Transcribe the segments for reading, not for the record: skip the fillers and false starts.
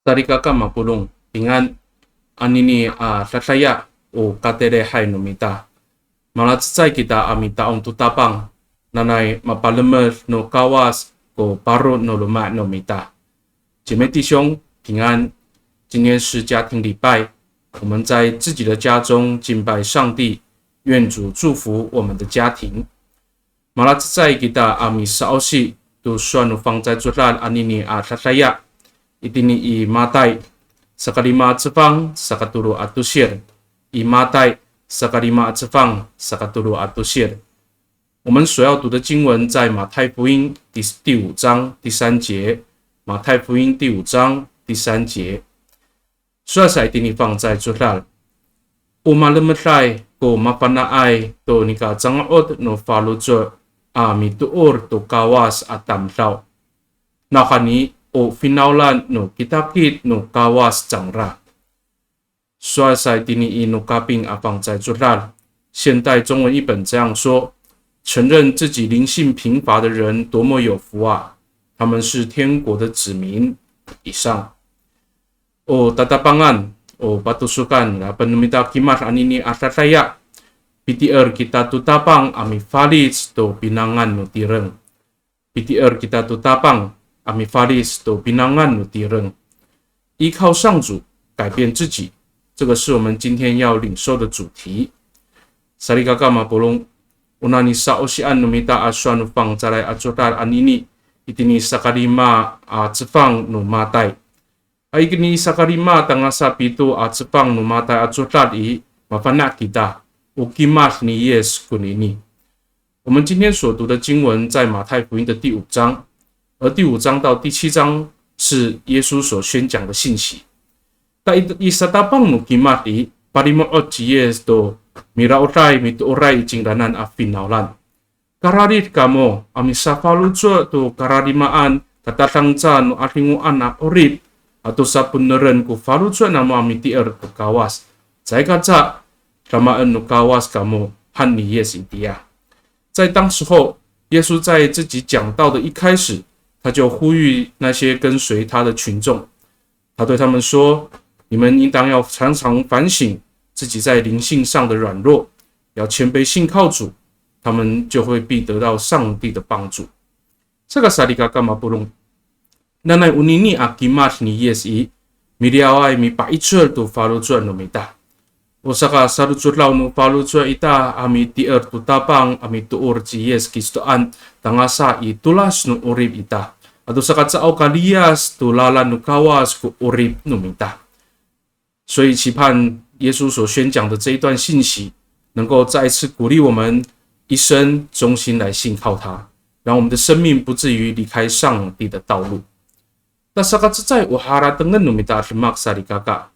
Tarika ka mapulong pingan anini tataya o katere hai no mita. Malatsay kita amitaong tutapang nanay mapalamer no kawas ko paro no luma no mita. 姐妹弟兄平安，今天是家庭礼拜，我们在自己的家中敬拜上帝，愿主祝福我们的家庭。Malatsay kita ami saosi tu suanu fang在做烂anini tataya. Itini i Matay sa kalima at sefang sa katulo at tusir. I Matay sa kalima at sefang sa katulo at tusir. 我们所要读的经文在马太福音第5章第3节。马太福音第5章第3节。Sudah saya tini fang在做烂。Umalemetlay ko mapanaay to nika jangaot no falujo mituor to kawas at tamlaw. Nakani o finaulan no kitakit no kawas changra. 刷在第一no kaping apang 在做烂。现代中文译本这样说：承认自己灵性贫乏的人多么有福啊！他们是天国的子民。以上。O tatapangan o patusukan na panumita kimas anini atataya. PTR kita tutapang ami falis to pinangan no tireng. PTR kita tutapang阿米法利斯都平安安努敌人，依靠上主改变自己，这个是我们今天要领受的主题。萨利嘎嘎马波隆，乌纳尼萨欧西安努米达阿栓努放再来阿佐达安尼尼，伊蒂尼萨卡利马阿兹放努马代，阿伊尼萨卡利马当阿萨比多阿兹放努马代阿佐达伊马凡纳基达乌基马尼耶斯古尼尼。我们今天所读的经文在马太福音的第5章。而第5章到第7章是耶稣所宣讲的信息。isa tapang no kimati parimoot yes do mirautai mituorai jingdanan afinaulan. Kararit kamo amisafalucho to kararimaan tatatangca no atinguan na orip atau sa puneren ku falucho na mo amitier ku kawas. Zai kaca ramaan no kawas kamo han ni yes itia. 在当时候，耶稣在自己讲道的一开始。他就呼吁那些跟随他的群众，他对他们说：“你们应当要常常反省自己在灵性上的软弱，要谦卑信靠主，他们就会必得到上帝的帮助。”这个萨利嘎干嘛不弄？那奈乌尼尼阿基马尼耶斯伊米利奥埃米把一切都发露出来没大。我萨卡萨鲁出老努发露出来一大阿米第二都大棒阿米都尔基耶斯基斯安当阿萨伊杜拉斯努乌里一大。Atau sakatsaw kalias tulalan no kawas ku urip no minta， 所以期盼耶稣所宣讲的这一段信息，能够再一次鼓励我们一生忠心来信靠他，让我们的生命不至于离开上帝的道路。但sakatsaw uhara dengan no minta semak sari kakak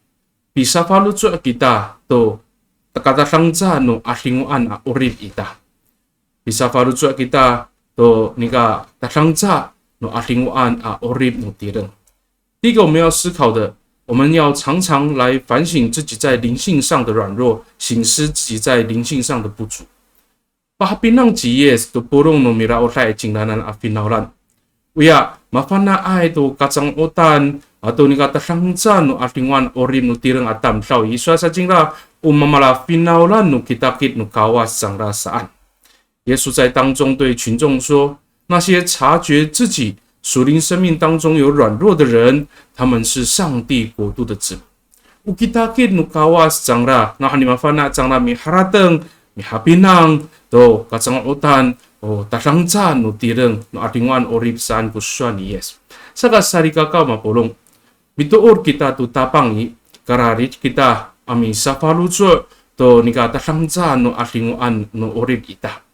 bisa falucu kita to takatasangza no asinguan a urip ita bisa falucu kita to nika tasangza。no atinguan a orib no tireng。第一个我们要思考的，我们要常常来反省自己在灵性上的软弱，省思自己在灵性上的不足。Pahapinang jiyes to purong no mira otai jinglanan afinaulan。Uya mafana ai to kacang otan atau ni kata sangza no atinguan orib no tireng atam sau iswa sa jingla umamala finaulan no kitakit no kawas sang rasaan。耶稣在当中对群众说。那些察觉自己属灵生命当中有软弱的人，他们是上帝国度的子民。Ukitakit no kawas jangra, na hanimafana jangra mi harateng, mi hapinang, do kacangotan, o tasangca no tireng, no atinguan orip saan kusuan yes. Saka sari kakao mapolong, mituor kita tu tapangi, kararit kita ami safalucho, do nika tasangca no atinguan no orip ita.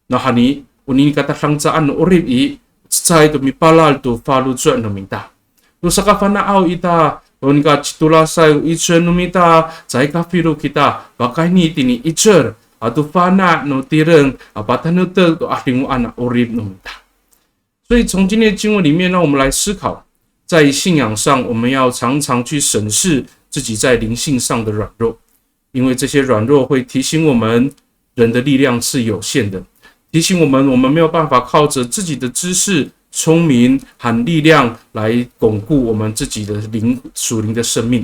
Na hani Unini kata sangsaan no orib i tsai to mipalal to falu tsu no minta. No sakafana au ita onika chitula sai ichur no minta tsai kafiru kita bakai ni tini ichur atu fana no tireng apatanu te to ahlingu ana orib no minta。所以从今天的经文里面，让我们来思考，在信仰上，我们要常常去审视自己在灵性上的软弱，因为这些软弱会提醒我们，人的力量是有限的。提醒我们，我们没有办法靠着自己的知识、聪明和力量来巩固我们自己的属灵的生命。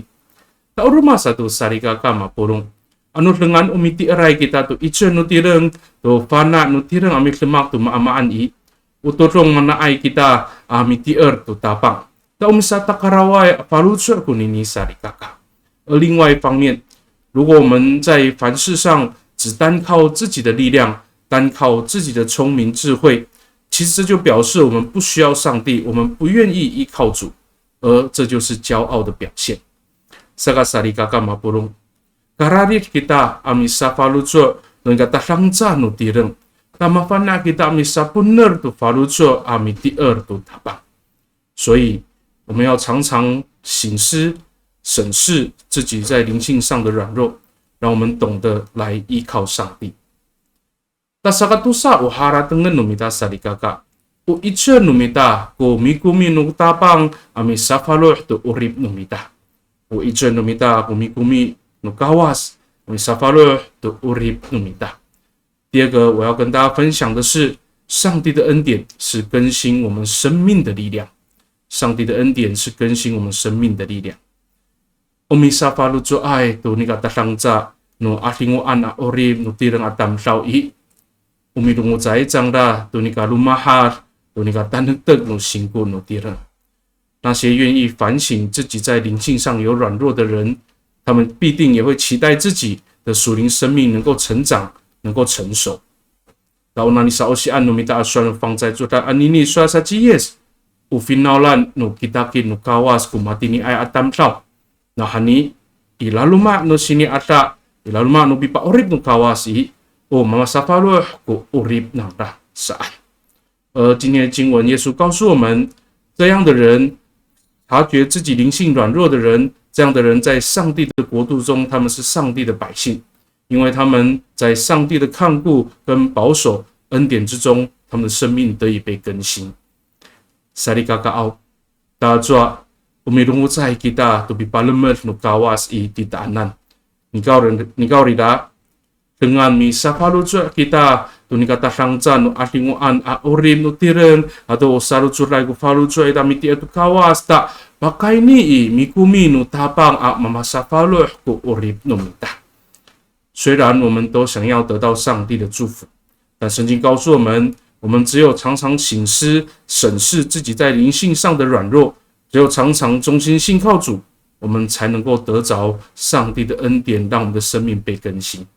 Tauruma satu sarikaka mapulong. Ano dengan umiti aray kita tu itchen no tireng tu fana no tireng amik lemak tu maamaan i utotong manaay kita amiti tu tapang. Ta umsa takarawai falutsur kunini sarikaka. 而另外一方面，如果我们在凡事上只单靠自己的力量，单靠自己的聪明智慧，其实这就表示我们不需要上帝，我们不愿意依靠主，而这就是骄傲的表现。Saka sarikaka mapulong. Kararit kita ami sa falutsur ng katalangza no tireng. Tamafana kita ami sa puner tu falutsur ami tier tu tapang. 所以我们要常常省思审视自己在灵性上的软弱，让我们懂得来依靠上帝。Tasakatusa uhara tengen numita sarikaka. U itche numita ko mikumi no tapang ami sa faluh tu urip numita. U itche numita ko mikumi no kawas ami sa faluh tu urip numita。第二个我要跟大家分享的是，上帝的恩典是更新我们生命的力量。上帝的恩典是更新我们生命的力量。Umi sa falutsur ay tu ni katalangza no alingo an orib no tireng atam saw i. Umidungo zay zangda tu ni kalumahar tu ni katanagtag no singko no tireng。那些愿意反省自己在灵性上有软弱的人，他们必定也会期待自己的属灵生命能够成长，能够成熟。然后那你稍息按努米达算放在做到安妮妮刷啥几years， ufinalan no kitakin no kawas kumatini ay atam saw。那哈尼ilaluma no sini ata ilaluma no bipa urip no kawasi o mama safalu ko urip na da saan。今天的经文，耶稣告诉我们，这样的人，察觉自己灵性软弱的人，这样的人在上帝的国度中，他们是上帝的百姓，因为他们在上帝的看顾跟保守恩典之中，他们的生命得以被更新。Sarikaka au tajwa umilungu sa kita to bipalamer no kawas i titaanan. Nikaw rida dengan mi safalutsur kita to nikatasangza no alinguan a orim no tireng atau salutsur lai ko falutsur ita miti atu kawas ta pakai ni i mikumi no tapang a mamasafaluh ko orib no mita。虽然我们都想要得到上帝的祝福，但圣经告诉我们，我们只有常常省思审视自己在灵性上的软弱，只有常常忠心信靠主，我们才能够得着上帝的恩典，让我们的生命被更新。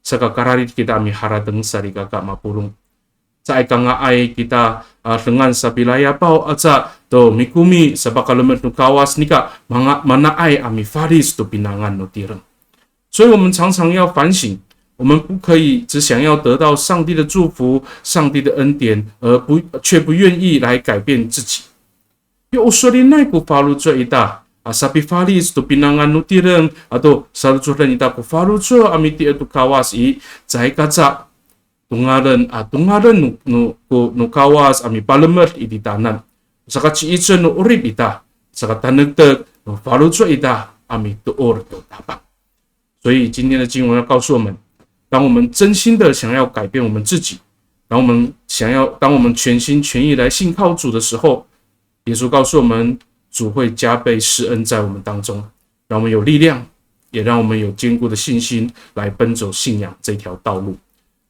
Sekali kita miharadeng sarikaka mapulung. Sa ikanga ay kita dengan sabilaya pau aja to mikumi sabakalamet no kawas nika mana ay ami faris to pinangan no tireng。所以我们常常要反省，我们不可以只想要得到上帝的祝福、上帝的恩典，却不愿意来改变自己。有说的那股法律这一大，sapi faris to pinangan no tireng atau salucuran ita ko faluco amiti etu kawas i zai kaca tungaren no kawas ami palemer i di tanan saka ci ichen no urip ita saka tanegteg no faluco ita ami to or to tapang。所以今天的经文要告诉我们，当我们真心的想要改变我们自己，当我们全心全意来信靠主的时候，耶稣告诉我们，主会加倍施恩在我们当中，让我们有力量，也让我们有坚固的信心来奔走信仰这条道路。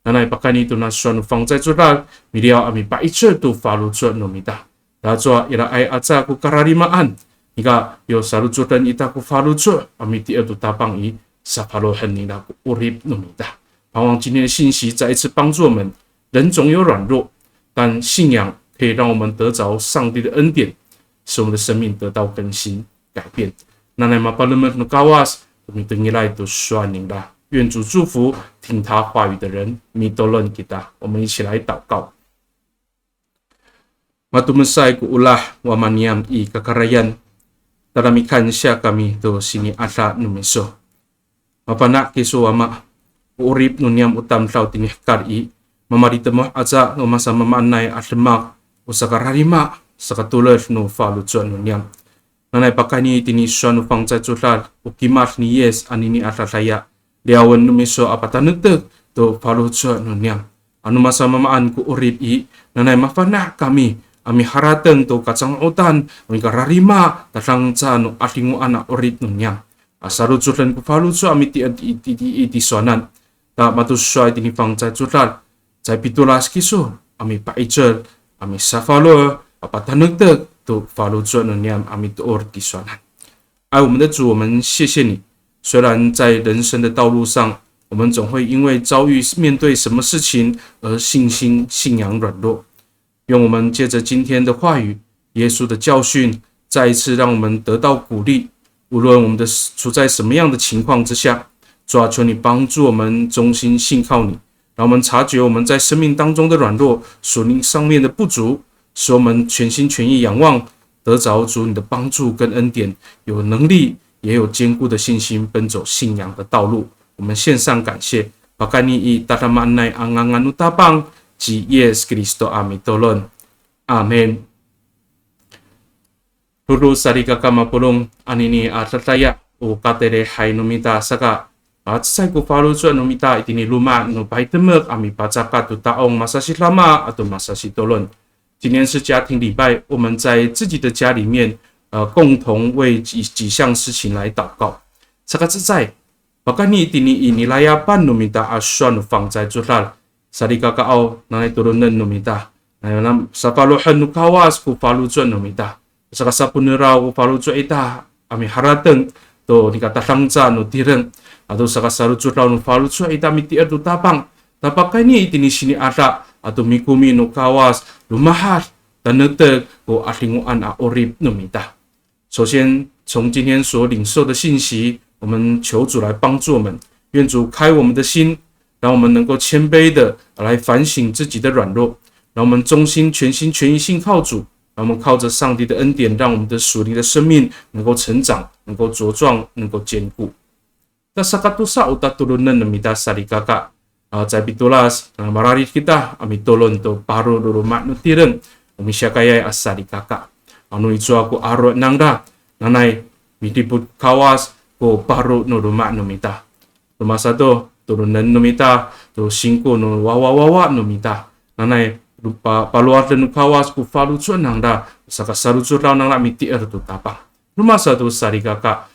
那来把看你都那算放在做到，米利亚阿米把一切都发露出努米达，大家也来爱阿扎ku kararimaan，你看有撒露出等一大ku发露出阿米第二都大帮一撒发露很尼拉ku urip努米达。盼望今天的信息再一次帮助我们，人总有软弱，但信仰可以让我们得着上帝的恩典，使我们的生命得到更新改变。那来嘛，巴勒们no kawas，我们等一来都算您啦。愿主祝福听他话语的人，米多伦给他。我们一起来祷告。Matumasay ko ulah wa maniam i kakarayan, taramikan siya kami do sini asa numiso. Mapana kiso ama, urip nunyam utam tau tinihkar i, mamarita mo aza no masa mamanay atlemak o sakararima sakatulos no falutuan nunyam. Nanay pakani tinisyon no pang tsular o kimas ni yes anini atasaya, liawan numiso apatanagtag do falutuan nunyam. Ano masa mamaan ko urip i, nanay mafana kami ami harateng to kacang otan ami kararima tatang ca no atingu ana orit nunya asaru chutan ku falu chu ami ti sonan ta matu swai ti fang cha chutal chai pitulas kisu ami paicher ami safalo apa tanuk te to falu chu nunya ami to or ti sonan 爱我们的主，我们谢谢你。虽然在人生的道路上，我们总会因为遭遇面对什么事情而信仰软弱。愿我们借着今天的话语，耶稣的教训，再一次让我们得到鼓励。无论我们的处在什么样的情况之下，主啊，求你帮助我们忠心信靠你，让我们察觉我们在生命当中的软弱，属灵上面的不足，使我们全心全意仰望。得着主你的帮助跟恩典，有能力也有坚固的信心，奔走信仰的道路。我们献上感谢，把干你以大他曼奈安安安努大棒及耶稣基督阿弥陀论，阿门。Lulu sarika mapulong anini atataya o katere hai numita saka at sai ko follow so numita itini luma no paitemek ami pacaka tu taong masasi lama atau masasi tolon。今天是家庭礼拜，我们在自己的家里面，共同为几项事情来祷告。这个是在，bahkan ni tini inilayapan numita aswan fang在做啦，萨利嘎嘎奥拿来多伦numita，那那萨法罗汉努卡瓦斯库法鲁做numita，这个萨普尼拉库法鲁做ita，阿米哈拉登都你个大商家努提人，atau saka saru做啦努法鲁做ita miti erdu tapang，bahkan ni tini sini ada。atau mikumi no kawas lumahar tanete ko atinguan a orib numita。首先，从今天所领受的信息，我们求主来帮助我们，愿主开我们的心，让我们能够谦卑的来反省自己的软弱，让我们忠心全心全意信靠主，让我们靠着上帝的恩典，让我们的属灵的生命能够成长，能够茁壮，能够坚固。那sakatusa utatulunan numita sarikaka。在Bitulas mararit kita ami tolon to paro do mat no tireng umi syakaya asari kakak anu itu aku aro nangda nanai mitiput kawas ko paro no mat no mita masa to turunan no mita to singko no wawa no mita nanai lupa paluar no kawas ko falu chu nangda saka saru chu raw nang miti er to tapa masa to sari kakak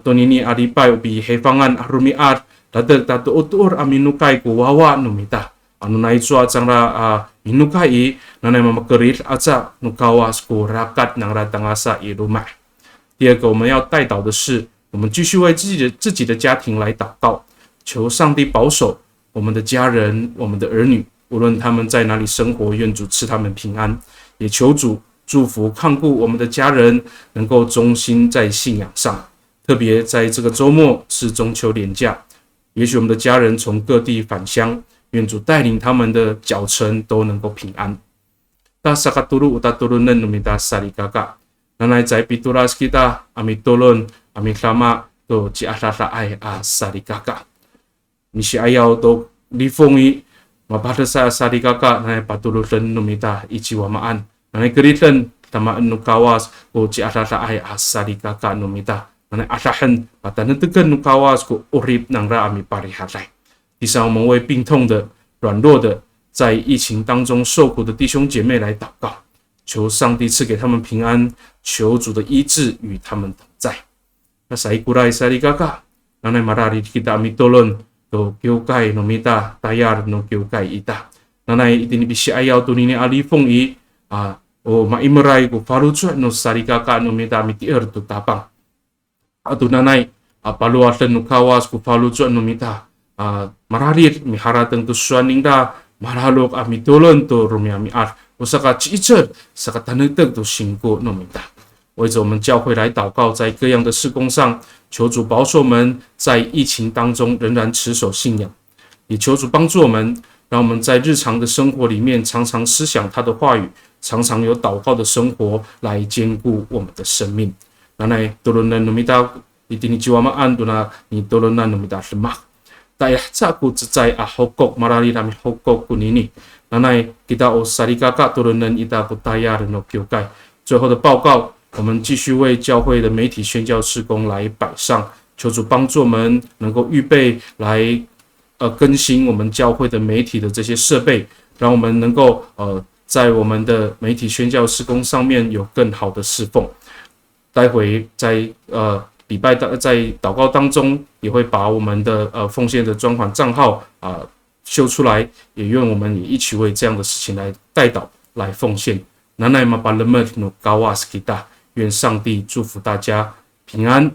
to nini aripai ubi hefangan arumi ar Dadak tato utur aminukai ko wawa numita. Anu na itsua changra inukai nanay mamakerit aca nukawas ko rakat ng ratangasa i rumah。第二个，我们要带祷的是，我们继续为自己的家庭来祷告，求上帝保守我们的家人、我们的儿女，无论他们在哪里生活，愿主赐他们平安。也求主祝福看顾我们的家人，能够忠心在信仰上。特别在这个周末是中秋连假。也许我们的家人从各地返乡，愿主带领他们的脚程都能够平安。Ta sakaturu utaturunan numita sarikaka. Nanay在Bitulas kita ami tolon ami lama to ci atata ay sarikaka. Misi ayaw to lifongi mabata sa sarikaka nanay patulutan numita ichiwamaan. Nanay keritan tamaan nukawas ko ci atata ay sarikaka numita. Nanay atahan patanentekan nukawas ko orib ng raami parihatay。地上我们为病痛的、软弱的，在疫情当中受苦的弟兄姐妹来祷告，求上帝赐给他们平安，求主的医治与他们同在。那sa ikuray sa rigaka, nanay marari kita mitolon to kiukay no mita tayar no kiukay ita. Nanay itinibisi ayaw to nini alifong o maimaray ko farutswa no sarigaka no mita mitier to tapang. Ato nanay paluatan no kawas ko falutswa no mita mararit miharatang to swaningda maralok amitolon to rumiami ar o saka chicher saka tanagtag to singko no mita。为着我们教会来祷告，在各样的事工上，求主保守我们在疫情当中仍然持守信仰，也求主帮助我们，让我们在日常的生活里面常常思想他的话语，常常有祷告的生活来兼顾我们的生命。Nanay tulunan numita itinijiwamaan duna ni tulunan numita lemak. Tayah caku cecai hokok marali rami hokok kunini. Nanay kita o sarikaka tulunan ita kutayar no kyukai。最后的报告，我们继续为教会的媒体宣教事工来摆上，求主帮助我们能够预备来更新我们教会的媒体的这些设备，让我们能够在我们的媒体宣教事工上面有更好的侍奉。待会在礼拜在祷告当中，也会把我们的奉献的专款账号秀出来，也愿我们也一起为这样的事情来代祷来奉献。南奈马巴勒曼努高瓦斯基达，愿上帝祝福大家平安。